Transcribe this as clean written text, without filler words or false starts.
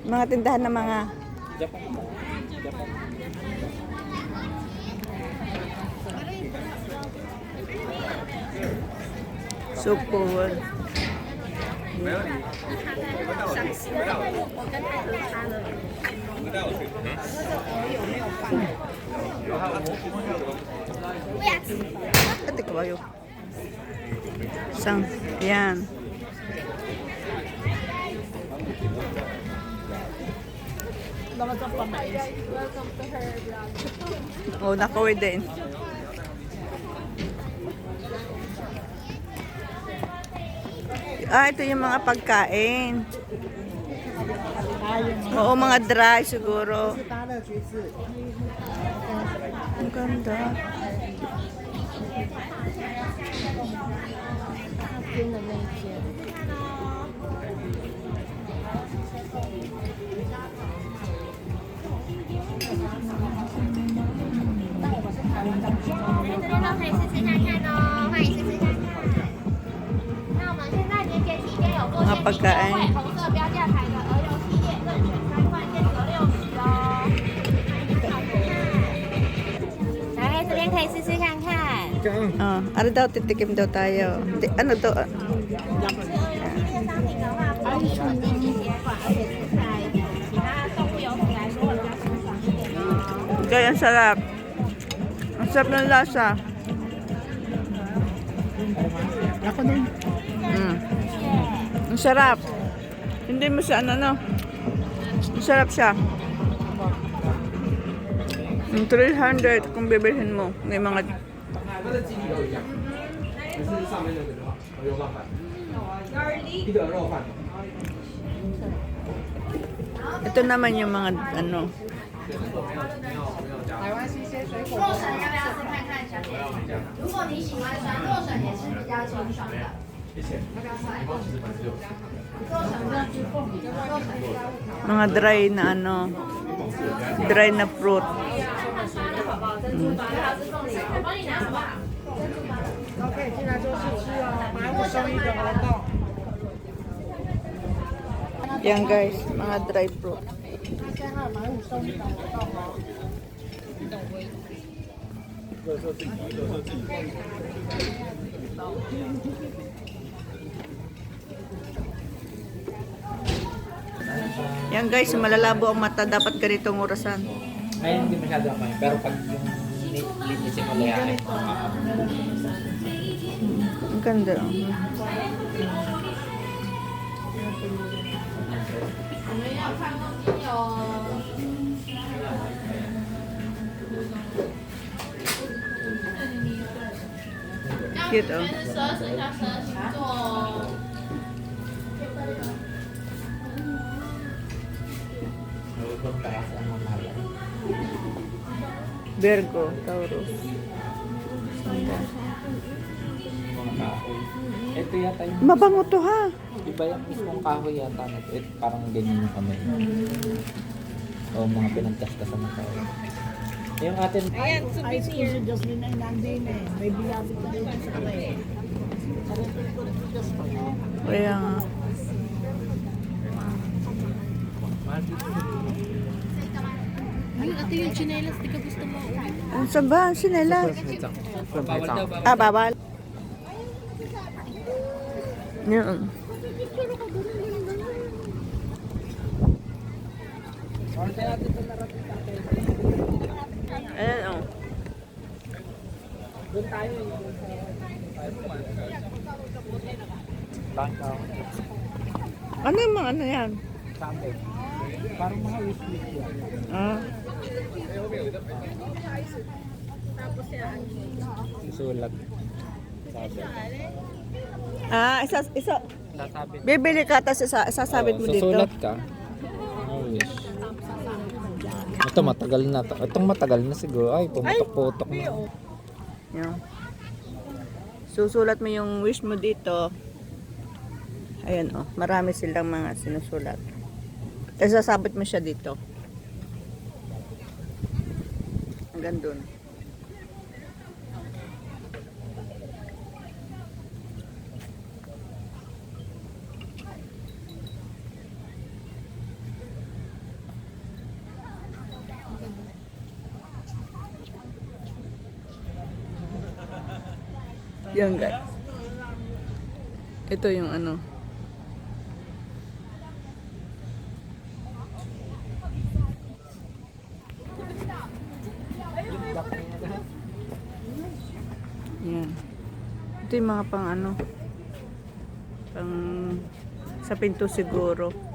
Mga tindahan ng mga Japan. Japan. so cool. 'Ate kabayo. Sang, yan. Oh, nakawin din. Ah, ito yung mga pagkain. Oo, mga dry siguro. Ang ganda. Mga pagkain. 来，这边可以试试看看。 Oh, ano daw, titikim daw tayo. Ano to? 这些商品的话，不用什么低级血管，而且是在其他动物油脂来说会比较清爽一点哦。 Kaya ang sarap. Ang sarap ng lasa. Ang sarap. Hindi mo siya ano. Ang sarap siya. Yung 300 kung bibilhin mo. May mga 它的基底都一样，只是上面那个的话，牛肉饭，一个肉饭。 ito naman yung mga ano. 洛神要不要试看看，小姐？如果你喜欢酸，洛神也是比较清爽的。谢谢。Mga dry na ano. Dry na fruit. 都可以进来做试吃哦，买5送1的活动。 Yan guys, mga dry fruit. 现在还有买5送1的活动哦。 Yan guys, malalabo ang mata. Dapat ganitong orasan. Ngayon hindi masyado ako eh. Pero pag yung linisin mo layahin, Ang ganda. 我们要看东西哦。 Cute oh. 12生肖12星座哦。 nalulog para sa mga malam. Virgo, Taurus. Mga kahoy. Ito yata yung, Mabango to ha. iba yung mismong kahoy yata na ito. Parang ganyan yung kamay. O mga pinagkaskasan ng kahoy. Yung atin, Ayan, souvenir. Ay, si Jocelyn ay nandun eh. May bilabit ko din sa kamay. Kaya nga. Ayun, ate yung chinelas, di ka gusto mo. Ano sa ba? Sinela. bawal daw ba? Ah, bawal. Yan. Ayan oh. Bangka. Ano yung mga ano yan? Sabi. Parang mga wish-wish yan. Ah. Susulat. Sabi. Ah, isa. Sasabit. Bibili ka, tapos sasabit mo dito. Susulat ka. Mga wish. Ito matagal na. Itong matagal na siguro. Ay, pumutok-putok na. Yan. Susulat mo yung wish mo dito. Ayan oh, marami silang mga sinusulat. Tapos sasabit mo siya dito. Hanggang dun. Yan guys. Ito yung ano. Yan. Ito yung mga pang ano. Pang sa pinto siguro.